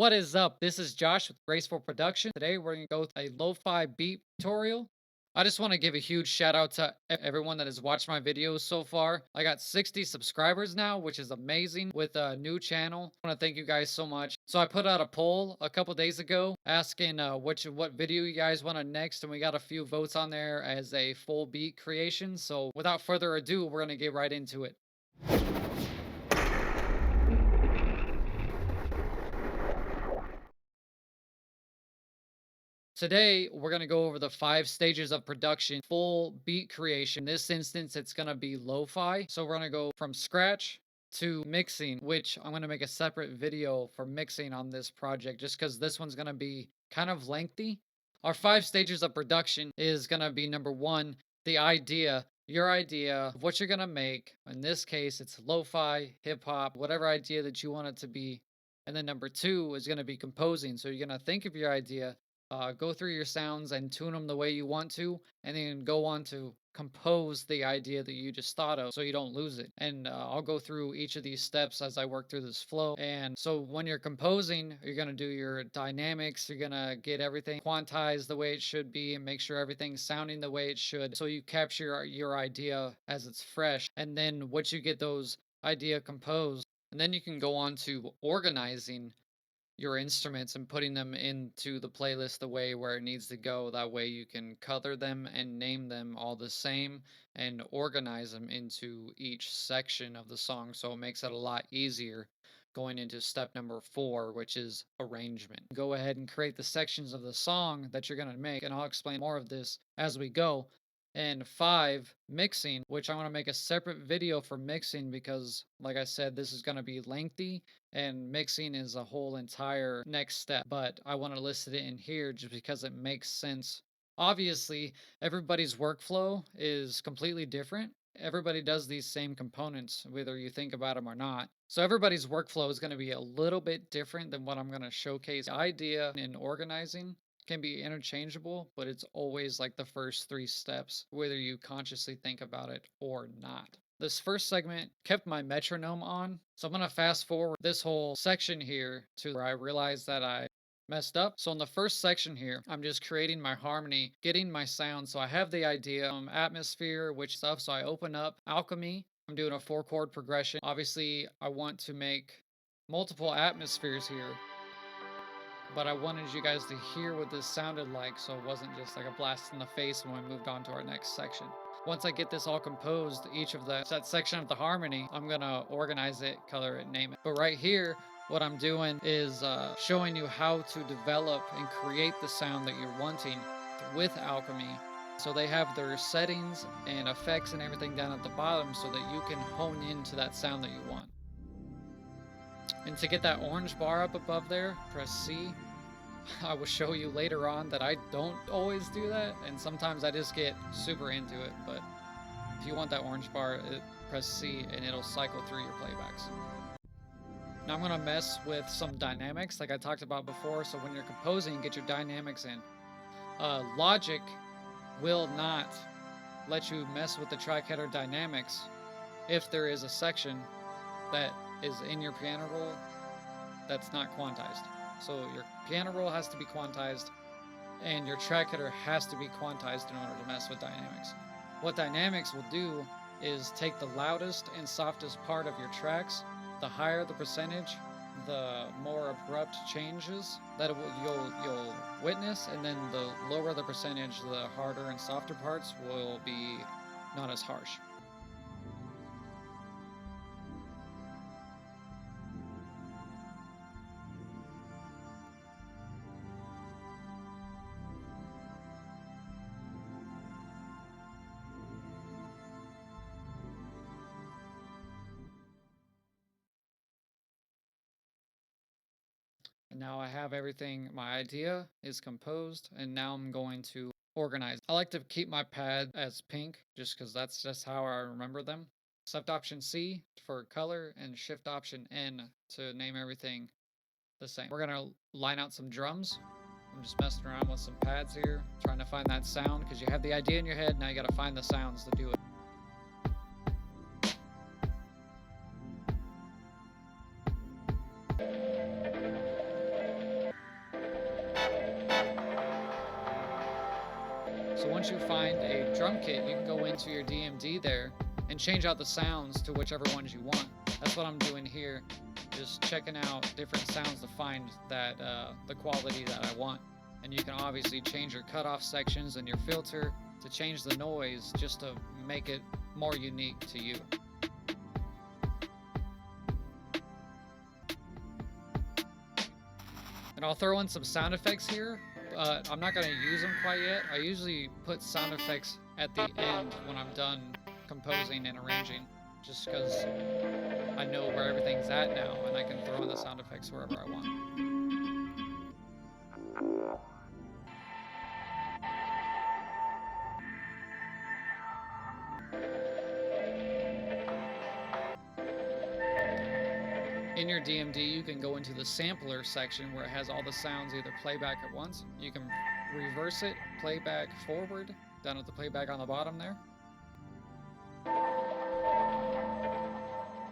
What is up? This is Josh with Graceful Production. Today we're going to go through a lo-fi beat tutorial. I just want to give a huge shout out to everyone that has watched my videos so far. I got 60 subscribers now, which is amazing with a new channel. I want to thank you guys so much. So I put out a poll a couple days ago asking what video you guys wanted next, and we got a few votes on there as a full beat creation. So without further ado, we're going to get right into it. Today, we're going to go over the 5 stages of production, full beat creation. In this instance, it's going to be lo-fi. So we're going to go from scratch to mixing, which I'm going to make a separate video for mixing on this project just because this one's going to be kind of lengthy. Our 5 stages of production is going to be number 1, the idea, your idea of what you're going to make. In this case, it's lo-fi, hip hop, whatever idea that you want it to be. And then number 2 is going to be composing. So you're going to think of your idea, go through your sounds and tune them the way you want to, and then go on to compose the idea that you just thought of so you don't lose it. And I'll go through each of these steps as I work through this flow. And so when you're composing, you're going to do your dynamics, you're going to get everything quantized the way it should be and make sure everything's sounding the way it should so you capture your idea as it's fresh. And then once you get those idea composed, and then you can go on to organizing your instruments and putting them into the playlist the way where it needs to go. That way you can color them and name them all the same and organize them into each section of the song. So it makes it a lot easier going into step number 4, which is arrangement. Go ahead and create the sections of the song that you're going to make, and I'll explain more of this as we go. And 5, mixing, which I want to make a separate video for mixing because, like I said, this is going to be lengthy and mixing is a whole entire next step. But I want to list it in here just because it makes sense. Obviously, everybody's workflow is completely different. Everybody does these same components, whether you think about them or not. So everybody's workflow is going to be a little bit different than what I'm going to showcase. The idea in organizing can be interchangeable, but it's always like the first 3 steps, whether you consciously think about it or not. This first segment kept my metronome on, so I'm going to fast forward this whole section here to where I realized that I messed up. So in the first section here, I'm just creating my harmony, getting my sound. So I have the idea, atmosphere, which stuff. So I open up alchemy. I'm doing a 4-chord progression. Obviously, I want to make multiple atmospheres here, but I wanted you guys to hear what this sounded like so it wasn't just like a blast in the face when we moved on to our next section. Once I get this all composed, each of that section of the harmony, I'm gonna organize it, color it, name it. But right here, what I'm doing is showing you how to develop and create the sound that you're wanting with alchemy. So they have their settings and effects and everything down at the bottom so that you can hone into that sound that you want. And to get that orange bar up above there, press C. I will show you later on that I don't always do that, and sometimes I just get super into it. But if you want that orange bar, press C and it'll cycle through your playbacks. Now I'm going to mess with some dynamics like I talked about before. So when you're composing, get your dynamics in. Logic will not let you mess with the tricatter dynamics if there is a section that is in your piano roll that's not quantized. So your piano roll has to be quantized and your track header has to be quantized in order to mess with dynamics. What dynamics will do is take the loudest and softest part of your tracks. The higher the percentage, the more abrupt changes that you'll witness, and then the lower the percentage, the harder and softer parts will be not as harsh. And now I have everything, my idea is composed, and now I'm going to organize. I like to keep my pad as pink just because that's just how I remember them. Shift Option C for color and Shift Option N to name everything the same. We're gonna line out some drums. I'm just messing around with some pads here, trying to find that sound because you have the idea in your head, now you gotta find the sounds to do it. find a drum kit, you can go into your DMD there and change out the sounds to whichever ones you want. That's what I'm doing here, just checking out different sounds to find that the quality that I want. And you can obviously change your cutoff sections and your filter to change the noise just to make it more unique to you. And I'll throw in some sound effects here, but I'm not going to use them quite yet. I usually put sound effects at the end when I'm done composing and arranging, just because I know where everything's at now and I can throw in the sound effects wherever I want. In your DMD, you can go into the sampler section where it has all the sounds either playback at once. You can reverse it, playback forward, down at the playback on the bottom there.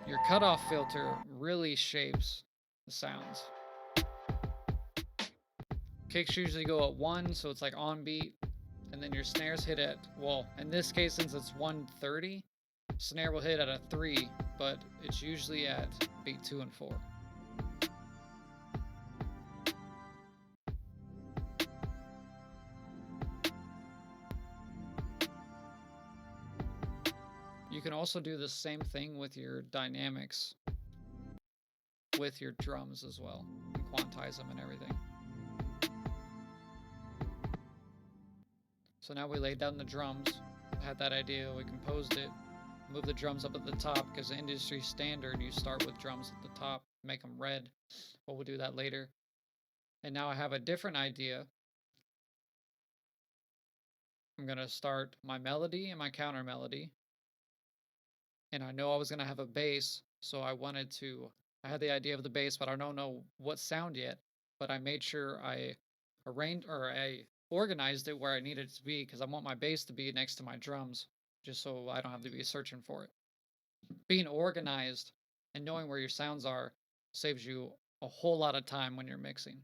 Your cutoff filter really shapes the sounds. Kicks usually go at 1, so it's like on beat, and then your snares hit at, well, in this case, since it's 130, snare will hit at a 3, but it's usually at beat 2 and 4. You can also do the same thing with your dynamics with your drums as well, and quantize them and everything. So now we laid down the drums, had that idea, we composed it, move the drums up at the top, because the industry standard, you start with drums at the top, make them red, but we'll do that later. And now I have a different idea. I'm going to start my melody and my counter melody. And I know I was going to have a bass, so I had the idea of the bass, but I don't know what sound yet. But I made sure I organized it where I needed it to be, because I want my bass to be next to my drums, just so I don't have to be searching for it. Being organized and knowing where your sounds are saves you a whole lot of time when you're mixing.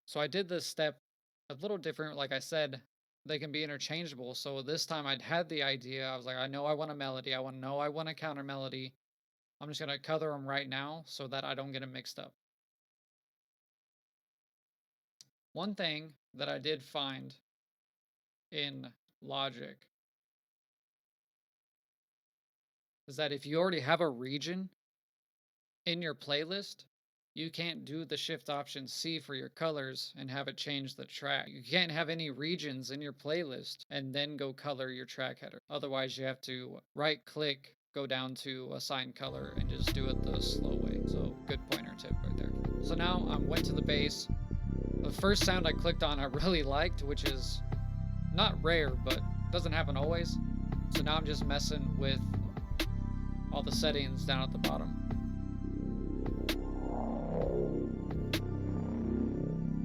So I did this step a little different. Like I said, they can be interchangeable. So this time I'd had the idea. I was like, I know I want a melody. I want a counter melody. I'm just going to color them right now so that I don't get them mixed up. One thing that I did find in Logic is that if you already have a region in your playlist, you can't do the Shift Option C for your colors and have it change the track. You can't have any regions in your playlist and then go color your track header. Otherwise, you have to right-click, go down to Assign Color, and just do it the slow way. So, good pointer tip right there. So now I went to the bass. The first sound I clicked on I really liked, which is not rare, but doesn't happen always. So now I'm just messing with all the settings down at the bottom.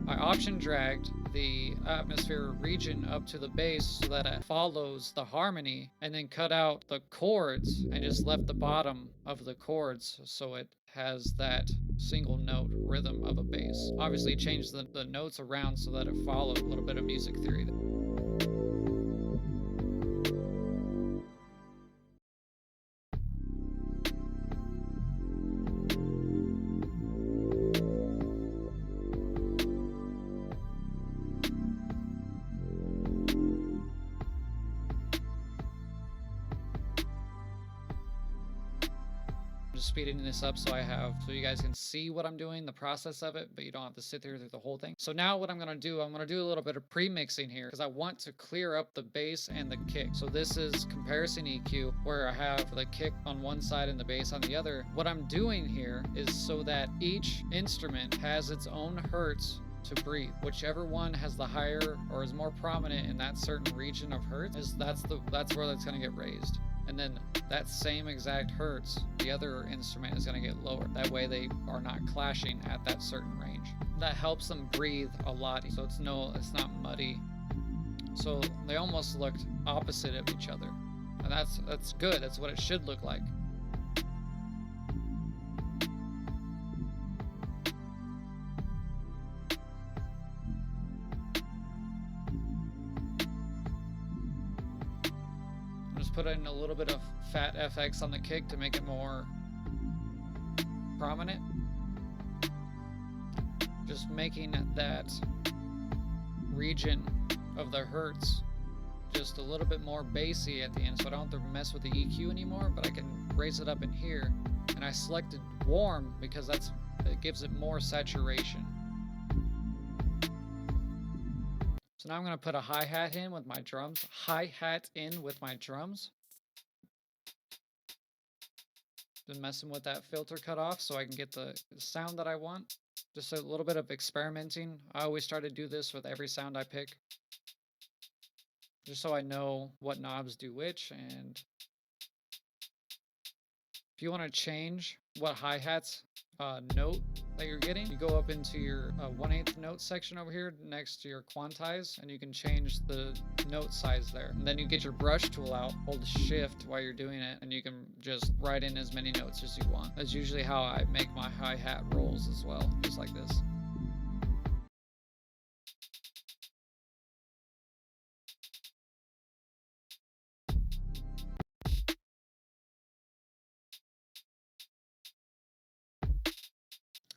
I option dragged the atmosphere region up to the bass so that it follows the harmony, and then cut out the chords and just left the bottom of the chords so it has that single note rhythm of a bass. Obviously changed the notes around so that it followed a little bit of music theory. Speeding this up so you guys can see what I'm doing, the process of it, but you don't have to sit there through the whole thing. So now what I'm going to do a little bit of pre-mixing here, because I want to clear up the bass and the kick. So this is comparison EQ, where I have the kick on one side and the bass on the other. What I'm doing here is so that each instrument has its own hertz to breathe. Whichever one has the higher or is more prominent in that certain region of hertz, that's where that's going to get raised. And then that same exact hertz, the other instrument is going to get lower. That way they are not clashing at that certain range. That helps them breathe a lot, so it's not muddy. So they almost looked opposite of each other. And that's good. That's what it should look like. put in a little bit of fat FX on the kick to make it more prominent. Just making that region of the hertz just a little bit more bassy at the end, so I don't have to mess with the EQ anymore, but I can raise it up in here. And I selected warm because it gives it more saturation. So now I'm going to put a hi-hat in with my drums. Been messing with that filter cutoff so I can get the sound that I want. Just a little bit of experimenting. I always try to do this with every sound I pick, just so I know what knobs do which. And if you want to change what hi-hats note that you're getting, you go up into your 1/8 note section over here next to your quantize, and you can change the note size there. And then you get your brush tool out, hold shift while you're doing it, and you can just write in as many notes as you want. That's usually how I make my hi-hat rolls as well, just like this.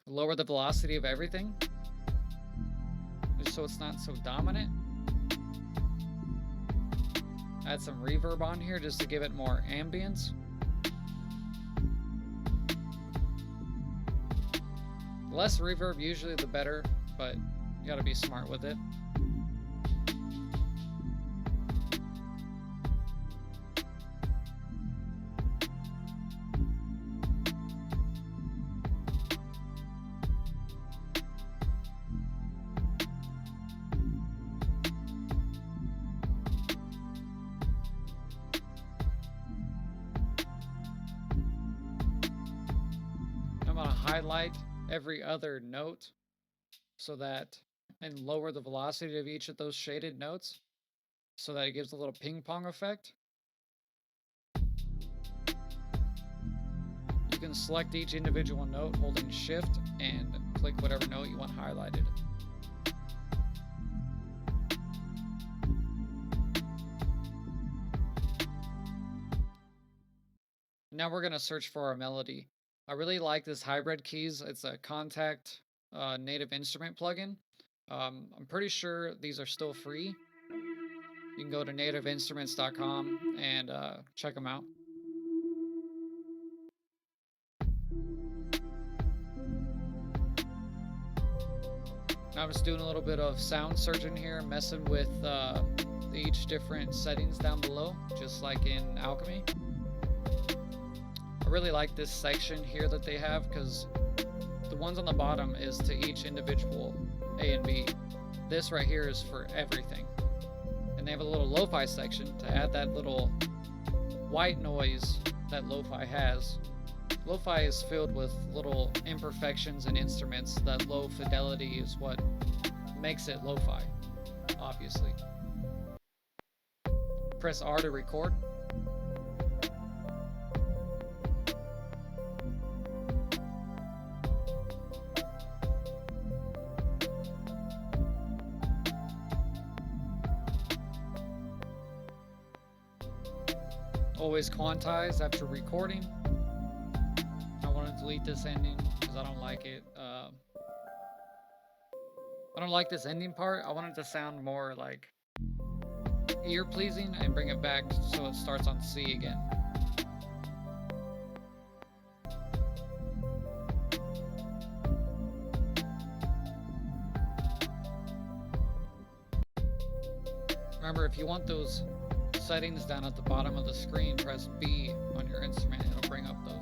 Lower the velocity of everything, just so it's not so dominant. Add some reverb on here just to give it more ambience. Less reverb usually the better, but you gotta be smart with it. Highlight every other note so that, and lower the velocity of each of those shaded notes so that it gives a little ping pong effect. You can select each individual note holding shift and click whatever note you want highlighted. Now we're going to search for our melody. I really like this Hybrid Keys. It's a Contact native instrument plugin. I'm pretty sure these are still free. You can go to nativeinstruments.com and check them out. Now I'm just doing a little bit of sound searching here, messing with each different settings down below, just like in Alchemy. I really like this section here that they have, because the ones on the bottom is to each individual A and B. This right here is for everything. And they have a little lo-fi section to add that little white noise that lo-fi has. Lo-fi is filled with little imperfections and instruments. That low fidelity is what makes it lo-fi, obviously. Press R to record. Always quantize after recording. I want to delete this ending because I don't like it. I don't like this ending part. I want it to sound more like ear pleasing and bring it back so it starts on C again. Remember, if you want those settings down at the bottom of the screen, press B on your instrument. It'll bring up those.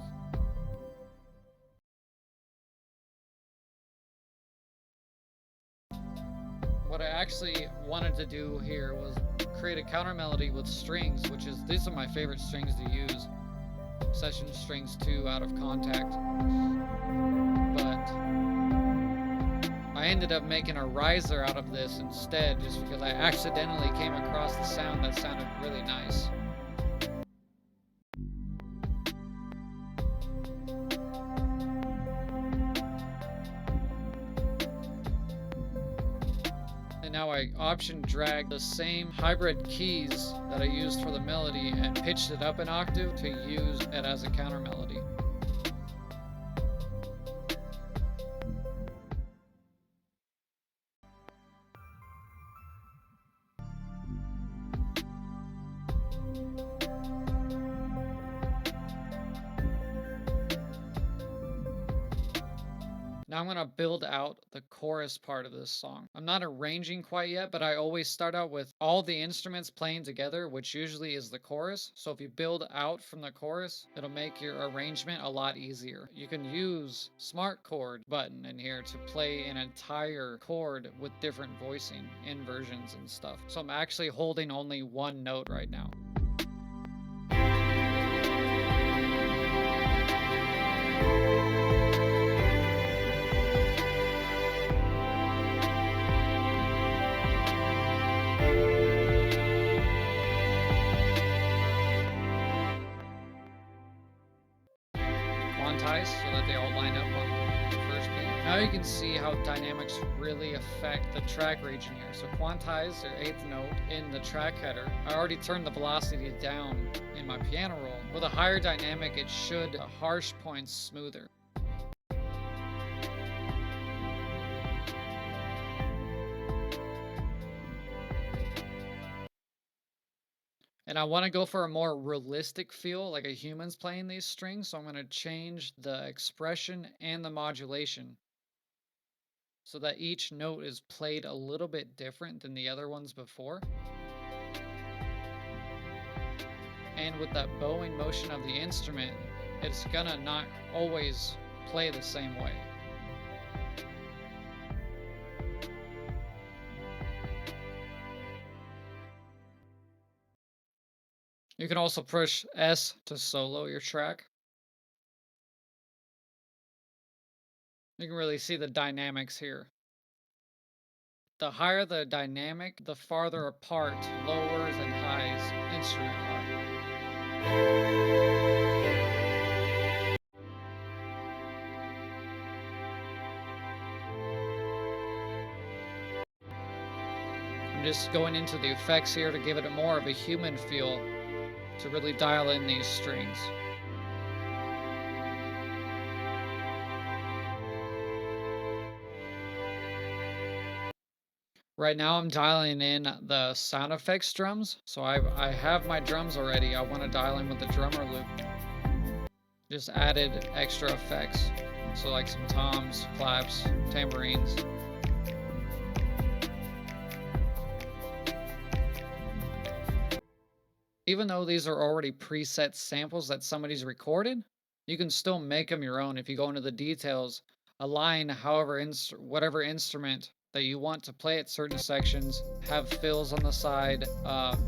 What I actually wanted to do here was create a counter melody with strings, which is, these are my favorite strings to use. Session strings 2 out of Contact. But I ended up making a riser out of this instead, just because I accidentally came across the sound that sounded really nice. And Now I option drag the same hybrid keys that I used for the melody and pitched it up an octave to use it as a counter melody. Now I'm going to build out the chorus part of this song. I'm not arranging quite yet, but I always start out with all the instruments playing together, which usually is the chorus. So if you build out from the chorus, it'll make your arrangement a lot easier. You can use smart chord button in here to play an entire chord with different voicing inversions and stuff. So I'm actually holding only one note right now. Quantize so that they all line up on the first beat. Now you can see how dynamics really affect the track region here. So quantize your 8th note in the track header. I already turned the velocity down in my piano roll. With a higher dynamic, it should harsh points smoother. And I want to go for a more realistic feel, like a human's playing these strings. So I'm going to change the expression and the modulation so that each note is played a little bit different than the other ones before. And with that bowing motion of the instrument, it's gonna not always play the same way. You can also push S to solo your track. You can really see the dynamics here. The higher the dynamic, the farther apart lowers and highs instrument are. I'm just going into the effects here to give it a more of a human feel, to really dial in these strings. Right now I'm dialing in the sound effects drums. So I have my drums already. I want to dial in with the drummer loop. Just added extra effects. So like some toms, claps, tambourines. Even though these are already preset samples that somebody's recorded, you can still make them your own if you go into the details, align whatever instrument that you want to play at certain sections, have fills on the side,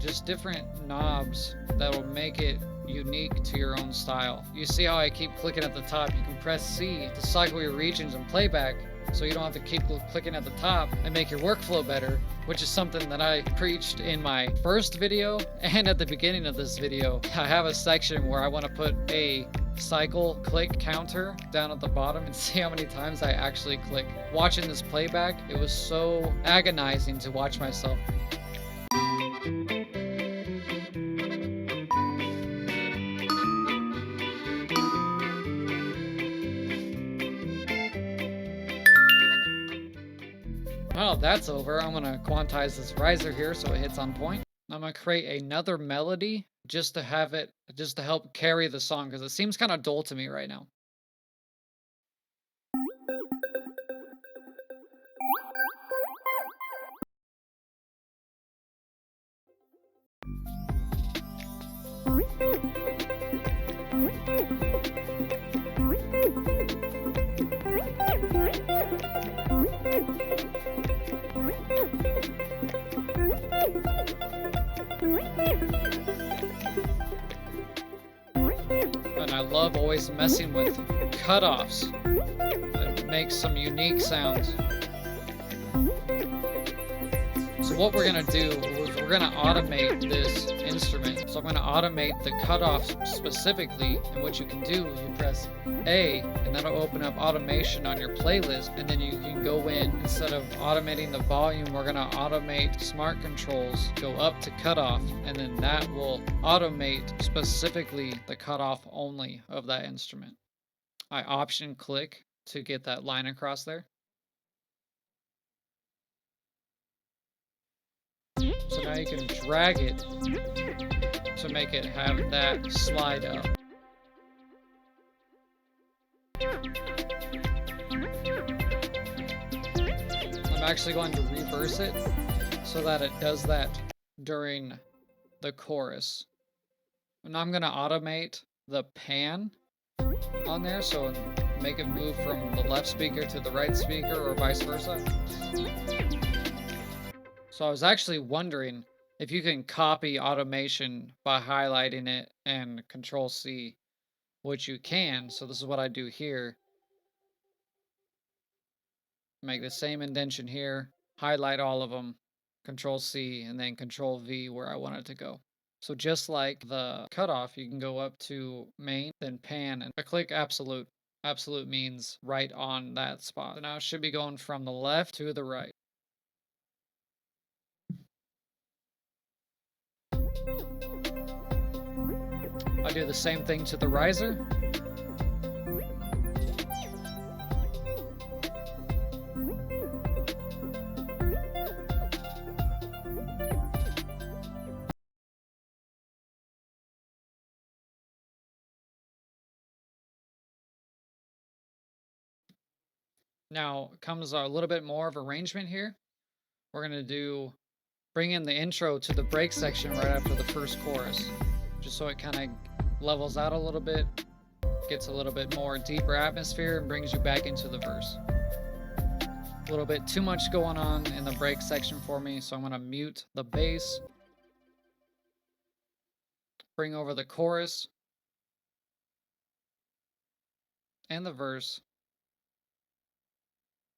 just different knobs that will make it unique to your own style. You see how I keep clicking at the top? You can press C to cycle your regions and playback, so you don't have to keep clicking at the top, and make your workflow better, which is something that I preached in my first video and at the beginning of this video. I have a section where I want to put a cycle click counter down at the bottom and see how many times I actually click. Watching this playback, it was so agonizing to watch myself. Well, that's over. I'm gonna quantize this riser here so it hits on point. I'm gonna create another melody just to help carry the song, because it seems kind of dull to me right now. And I love always messing with cutoffs that make some unique sounds. So what we're gonna do is we're gonna automate this instrument. So I'm gonna automate the cutoff specifically, and what you can do, you press A, and that'll open up automation on your playlist, and then you can go in, instead of automating the volume, we're gonna automate smart controls, go up to cutoff, and then that will automate specifically the cutoff only of that instrument. I option click to get that line across there. So now you can drag it to make it have that slide up. I'm actually going to reverse it so that it does that during the chorus. And I'm going to automate the pan on there, so make it move from the left speaker to the right speaker or vice versa. So I was actually wondering if you can copy automation by highlighting it and Control C, which you can. So this is what I do here. Make the same indentation here, highlight all of them, Control C, and then Control V where I want it to go. So just like the cutoff, you can go up to main, then pan, and I click absolute. Absolute means right on that spot. So now it should be going from the left to the right. I do the same thing to the riser. Now comes a little bit more of arrangement here. We're gonna bring in the intro to the break section right after the first chorus, just so it kind of levels out a little bit, gets a little bit more deeper atmosphere, and brings you back into the verse. A little bit too much going on in the break section for me, so I'm gonna mute the bass, bring over the chorus and the verse.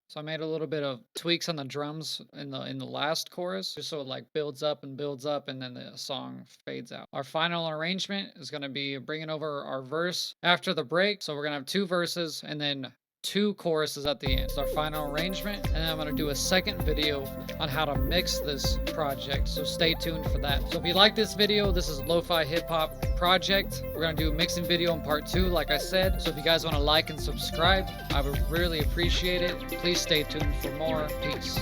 So I made a little bit of tweaks on the drums in the last chorus, just so it like builds up, and then the song fades out. Our final arrangement is going to be bringing over our verse after the break. So we're going to have 2 verses and then 2 choruses at the end. It's our final arrangement, and then I'm going to do a second video on how to mix this project, so stay tuned for that. So if you like this video, this is Lofi Hip Hop project. We're going to do a mixing video in part 2, like I said. So if you guys want to like and subscribe, I would really appreciate it. Please stay tuned for more. Peace.